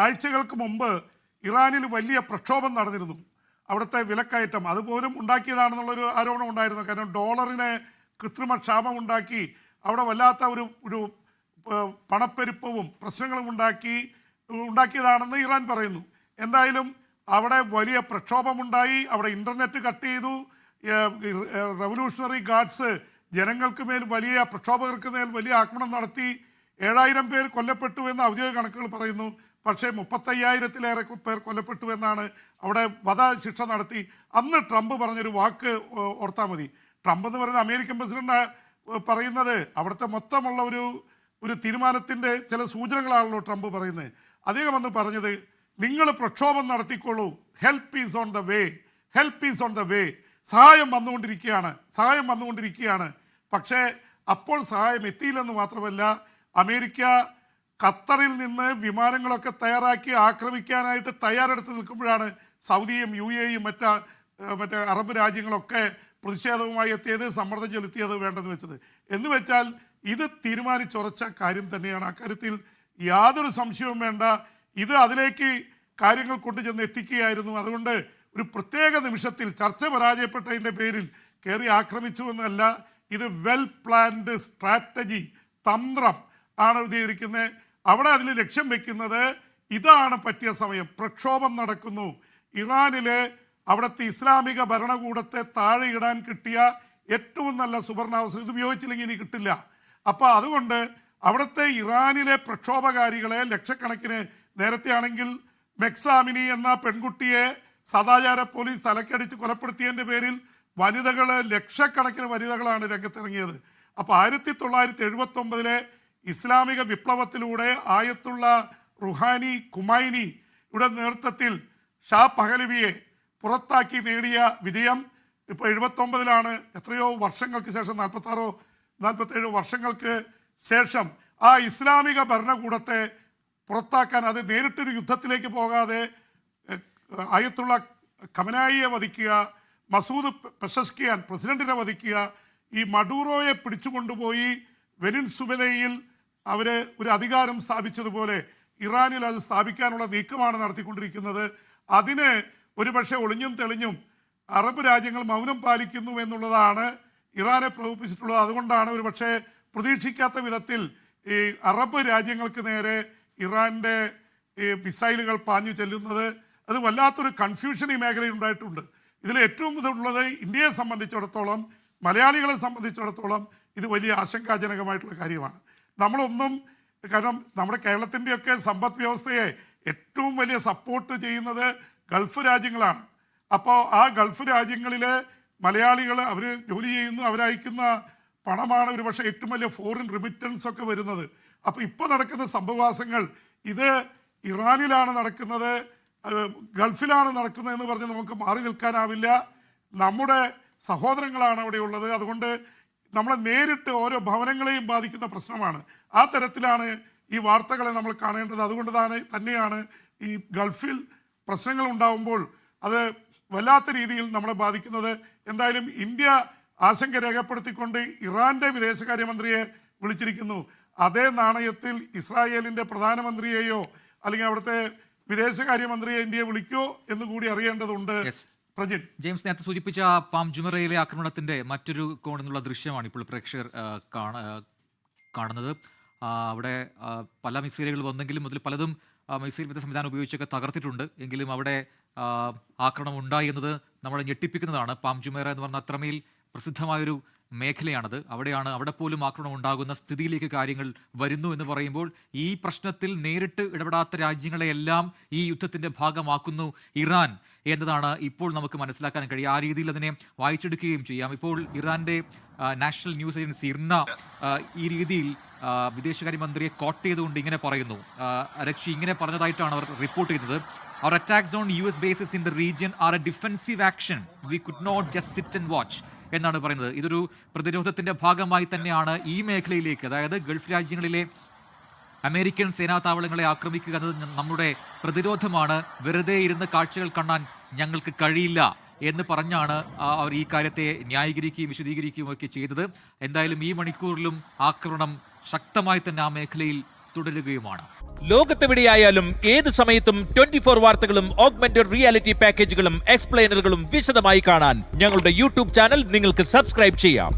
ആഴ്ചകൾക്ക് മുമ്പ് ഇറാനിൽ വലിയ പ്രക്ഷോഭം നടന്നിരുന്നു. അവിടുത്തെ വിലക്കയറ്റം അതുപോലും ഉണ്ടാക്കിയതാണെന്നുള്ളൊരു ആരോപണം ഉണ്ടായിരുന്നു. കാരണം ഡോളറിന് കൃത്രിമ ക്ഷാമം ഉണ്ടാക്കി അവിടെ വല്ലാത്ത ഒരു പണപ്പെരുപ്പവും പ്രശ്നങ്ങളും ഉണ്ടാക്കിയതാണെന്ന് ഇറാൻ പറയുന്നു. എന്തായാലും അവിടെ വലിയ പ്രക്ഷോഭമുണ്ടായി. അവിടെ ഇൻ്റർനെറ്റ് കട്ട് ചെയ്തു. റവല്യൂഷണറി ഗാർഡ്സ് ജനങ്ങൾക്ക് മേൽ പ്രക്ഷോഭകർക്ക് മേൽ വലിയ ആക്രമണം നടത്തി. 7000 പേർ കൊല്ലപ്പെട്ടു എന്ന് ഔദ്യോഗിക കണക്കുകൾ പറയുന്നു. പക്ഷേ 35,000-ലേറെ പേർ കൊല്ലപ്പെട്ടു എന്നാണ്. അവിടെ വധശിക്ഷ നടത്തി. അന്ന് ട്രംപ് പറഞ്ഞൊരു വാക്ക് ഓർത്താൽ മതി. ട്രംപ് എന്ന് പറയുന്ന അമേരിക്കൻ പ്രസിഡന്റ് പറയുന്നത് അവിടുത്തെ മൊത്തമുള്ള ഒരു തീരുമാനത്തിൻ്റെ ചില സൂചനകളാണല്ലോ ട്രംപ് പറയുന്നത്. അദ്ദേഹം അന്ന് പറഞ്ഞത്, നിങ്ങൾ പ്രക്ഷോഭം നടത്തിക്കൊള്ളൂ, help is on the way, help is on the way. സഹായം വന്നുകൊണ്ടിരിക്കുകയാണ്. പക്ഷേ അപ്പോൾ സഹായം എത്തിയില്ലെന്ന് മാത്രമല്ല, അമേരിക്ക ഖത്തറിൽ നിന്ന് വിമാനങ്ങളൊക്കെ തയ്യാറാക്കി ആക്രമിക്കാനായിട്ട് തയ്യാറെടുത്ത് നിൽക്കുമ്പോഴാണ് സൗദിയും UAEയും മറ്റ് അറബ് രാജ്യങ്ങളൊക്കെ പ്രതിഷേധവുമായി എത്തിയത്, സമ്മർദ്ദം ചെലുത്തിയത്, വേണ്ടെന്ന് വെച്ചത്. എന്ന് വെച്ചാൽ ഇത് തീരുമാനിച്ചുറച്ച കാര്യം തന്നെയാണ്. അക്കാര്യത്തിൽ യാതൊരു സംശയവും വേണ്ട. ഇത് അതിലേക്ക് കാര്യങ്ങൾ കൊണ്ടുചെന്ന് എത്തിക്കുകയായിരുന്നു. അതുകൊണ്ട് ഒരു പ്രത്യേക നിമിഷത്തിൽ ചർച്ച പരാജയപ്പെട്ടതിൻ്റെ പേരിൽ കയറി ആക്രമിച്ചു എന്നല്ല, ഇത് വെൽ പ്ലാൻഡ് സ്ട്രാറ്റജി, തന്ത്രം ആണ് എഴുതിയിരിക്കുന്നത്. അവിടെ അതിൽ ലക്ഷ്യം വെക്കുന്നത് ഇതാണ് പറ്റിയ സമയം. പ്രക്ഷോഭം നടക്കുന്നു. ഇറാനിലെ അവിടുത്തെ ഇസ്ലാമിക ഭരണകൂടത്തെ താഴെയിടാൻ കിട്ടിയ ഏറ്റവും നല്ല സുവർണാവസരം. ഇത് ഉപയോഗിച്ചില്ലെങ്കിൽ ഇനി കിട്ടില്ല. അപ്പോൾ അതുകൊണ്ട് അവിടുത്തെ ഇറാനിലെ പ്രക്ഷോഭകാരികളെ ലക്ഷക്കണക്കിന്, നേരത്തെ ആണെങ്കിൽ മെക്സാമിനി എന്ന പെൺകുട്ടിയെ സദാചാര പോലീസ് തലക്കടിച്ച് കൊലപ്പെടുത്തിയതിൻ്റെ പേരിൽ ലക്ഷക്കണക്കിന് വനിതകളാണ് രംഗത്തിറങ്ങിയത്. അപ്പോൾ 1979 ഇസ്ലാമിക വിപ്ലവത്തിലൂടെ ആയത്തുള്ള റുഹാനി ഖുമൈനി യുടെ നേതൃത്വത്തിൽ ഷാ പഹലവിയെ പുറത്താക്കി നേടിയ വിജയം ഇപ്പോൾ 79 എത്രയോ വർഷങ്ങൾക്ക് ശേഷം, 46-47 വർഷങ്ങൾക്ക് ശേഷം ആ ഇസ്ലാമിക ഭരണകൂടത്തെ പുറത്താക്കാൻ, അത് നേരിട്ടൊരു യുദ്ധത്തിലേക്ക് പോകാതെ ആയത്തുള്ള ഖമനായിയെ വധിക്കുക, മസൂദ് പെസഷ്കിയാൻ പ്രസിഡന്റിനെ വധിക്കുക, ഈ മഡൂറോയെ പിടിച്ചുകൊണ്ടുപോയി വെനിൻസുവലയിൽ അവർ ഒരു അധികാരം സ്ഥാപിച്ചതുപോലെ ഇറാനിൽ അത് സ്ഥാപിക്കാനുള്ള നീക്കമാണ് നടത്തിക്കൊണ്ടിരിക്കുന്നത്. അതിന് ഒരുപക്ഷെ ഒളിഞ്ഞും തെളിഞ്ഞും അറബ് രാജ്യങ്ങൾ മൗനം പാലിക്കുന്നു എന്നുള്ളതാണ് ഇറാനെ പ്രകോപിപ്പിച്ചിട്ടുള്ളത്. അതുകൊണ്ടാണ് ഒരുപക്ഷെ പ്രതീക്ഷിക്കാത്ത വിധത്തിൽ ഈ അറബ് രാജ്യങ്ങൾക്ക് നേരെ ഇറാൻ്റെ മിസൈലുകൾ പാഞ്ഞു ചെല്ലുന്നത്. അത് വല്ലാത്തൊരു കൺഫ്യൂഷൻ ഈ മേഖലയിൽ ഉണ്ടായിട്ടുണ്ട്. ഇതിൽ ഏറ്റവും ഇതുള്ളത് ഇന്ത്യയെ സംബന്ധിച്ചിടത്തോളം, മലയാളികളെ സംബന്ധിച്ചിടത്തോളം ഇത് വലിയ ആശങ്കാജനകമായിട്ടുള്ള കാര്യമാണ്. കാരണം നമ്മുടെ കേരളത്തിൻ്റെയൊക്കെ സമ്പദ് വ്യവസ്ഥയെ ഏറ്റവും വലിയ സപ്പോർട്ട് ചെയ്യുന്നത് ഗൾഫ് രാജ്യങ്ങളാണ്. അപ്പോൾ ആ ഗൾഫ് രാജ്യങ്ങളിലെ മലയാളികൾ അവർ ജോലി ചെയ്യുന്നു, അവരയക്കുന്ന പണമാണ് ഒരുപക്ഷെ ഏറ്റവും വലിയ ഫോറിൻ റിമിറ്റൻസ് ഒക്കെ വരുന്നത്. അപ്പോൾ ഇപ്പോൾ നടക്കുന്ന സംഭവവാസങ്ങൾ ഇത് ഇറാനിലാണ് നടക്കുന്നത്, ഗൾഫിലാണ് നടക്കുന്നതെന്ന് പറഞ്ഞ് നമുക്ക് മാറി നിൽക്കാനാവില്ല. നമ്മുടെ സഹോദരങ്ങളാണ് അവിടെയുള്ളത്. അതുകൊണ്ട് നമ്മളെ നേരിട്ട് ഓരോ ഭവനങ്ങളെയും ബാധിക്കുന്ന പ്രശ്നമാണ്. ആ തരത്തിലാണ് ഈ വാർത്തകളെ നമ്മൾ കാണേണ്ടത്. അതുകൊണ്ട് തന്നെയാണ് ഈ ഗൾഫിൽ പ്രശ്നങ്ങൾ ഉണ്ടാകുമ്പോൾ അത് വല്ലാത്ത രീതിയിൽ നമ്മളെ ബാധിക്കുന്നത്. എന്തായാലും ഇന്ത്യ ആശങ്ക രേഖപ്പെടുത്തിക്കൊണ്ട് ഇറാൻ്റെ വിദേശകാര്യമന്ത്രിയെ വിളിച്ചിരിക്കുന്നു. അതേ നാണയത്തിൽ ഇസ്രായേലിൻ്റെ പ്രധാനമന്ത്രിയെയോ അല്ലെങ്കിൽ അവിടുത്തെ വിദേശകാര്യമന്ത്രിയെ ഇന്ത്യയെ വിളിക്കോ എന്ന് കൂടി അറിയേണ്ടതുണ്ട്. ജെയിംസ് നേരത്തെ സൂചിപ്പിച്ച പാം ജുമറയിലെ ആക്രമണത്തിന്റെ മറ്റൊരു കോണിൽ നിന്നുള്ള ദൃശ്യമാണ് ഇപ്പോൾ പ്രേക്ഷകർ കാണുന്നത്. അവിടെ പല മിസൈലുകൾ വന്നെങ്കിലും അതിൽ പലതും മിസൈൽ വിധ സംവിധാനം ഉപയോഗിച്ചൊക്കെ തകർത്തിട്ടുണ്ട്. എങ്കിലും അവിടെ ആക്രമണം ഉണ്ടായി എന്നത് നമ്മളെ ഞെട്ടിപ്പിക്കുന്നതാണ്. പാം ജുമേറ എന്ന് പറഞ്ഞാൽ അത്രമേൽ പ്രസിദ്ധമായൊരു മേഖലയാണത്. അവിടെ പോലും ആക്രമണം ഉണ്ടാകുന്ന സ്ഥിതിയിലേക്ക് കാര്യങ്ങൾ വരുന്നു എന്ന് പറയുമ്പോൾ ഈ പ്രശ്നത്തിൽ നേരിട്ട് ഇടപെടാത്ത രാജ്യങ്ങളെയെല്ലാം ഈ യുദ്ധത്തിന്റെ ഭാഗമാക്കുന്നു ഇറാൻ എന്നതാണ് ഇപ്പോൾ നമുക്ക് മനസ്സിലാക്കാൻ കഴിയും. ആ രീതിയിൽ അതിനെ വായിച്ചെടുക്കുകയും ചെയ്യാം. ഇപ്പോൾ ഇറാന്റെ നാഷണൽ ന്യൂസ് ഏജൻസി ഇർന ഈ രീതിയിൽ വിദേശകാര്യമന്ത്രിയെ കോട്ട് ചെയ്തുകൊണ്ട് ഇങ്ങനെ പറയുന്നു. രക്ഷി ഇങ്ങനെ പറഞ്ഞതായിട്ടാണ് അവർ റിപ്പോർട്ട് ചെയ്യുന്നത്. Our attacks on US bases in the region are a defensive action. We could not just sit and watch എന്നാണ് പറയുന്നത്. ഇതൊരു പ്രതിരോധത്തിന്റെ ഭാഗമായി തന്നെയാണ് ഈ മേഖലയിലേക്ക്, അതായത് ഗൾഫ് രാജ്യങ്ങളിലെ അമേരിക്കൻ സേനാ താവളങ്ങളെ ആക്രമിക്കുക എന്നത് നമ്മുടെ പ്രതിരോധമാണ്, വെറുതെ ഇരുന്ന് കാഴ്ചകൾ കാണാൻ ഞങ്ങൾക്ക് കഴിയില്ല എന്ന് പറഞ്ഞാണ് അവർ ഈ കാര്യത്തെ ന്യായീകരിക്കുകയും വിശദീകരിക്കുകയും ഒക്കെ ചെയ്തത്. എന്തായാലും ഈ മണിക്കൂറിലും ആക്രമണം ശക്തമായി തന്നെ ആ മേഖലയിൽ തുടരുകയുമാണ്. ലോകത്തെവിടെയായാലും ഏത് സമയത്തും 24 വാർത്തകളും ഓഗ്മെന്റഡ് റിയാലിറ്റി പാക്കേജുകളും എക്സ്പ്ലെയിനറുകളും വിശദമായി കാണാൻ ഞങ്ങളുടെ യൂട്യൂബ് ചാനൽ നിങ്ങൾക്ക് സബ്സ്ക്രൈബ് ചെയ്യാം.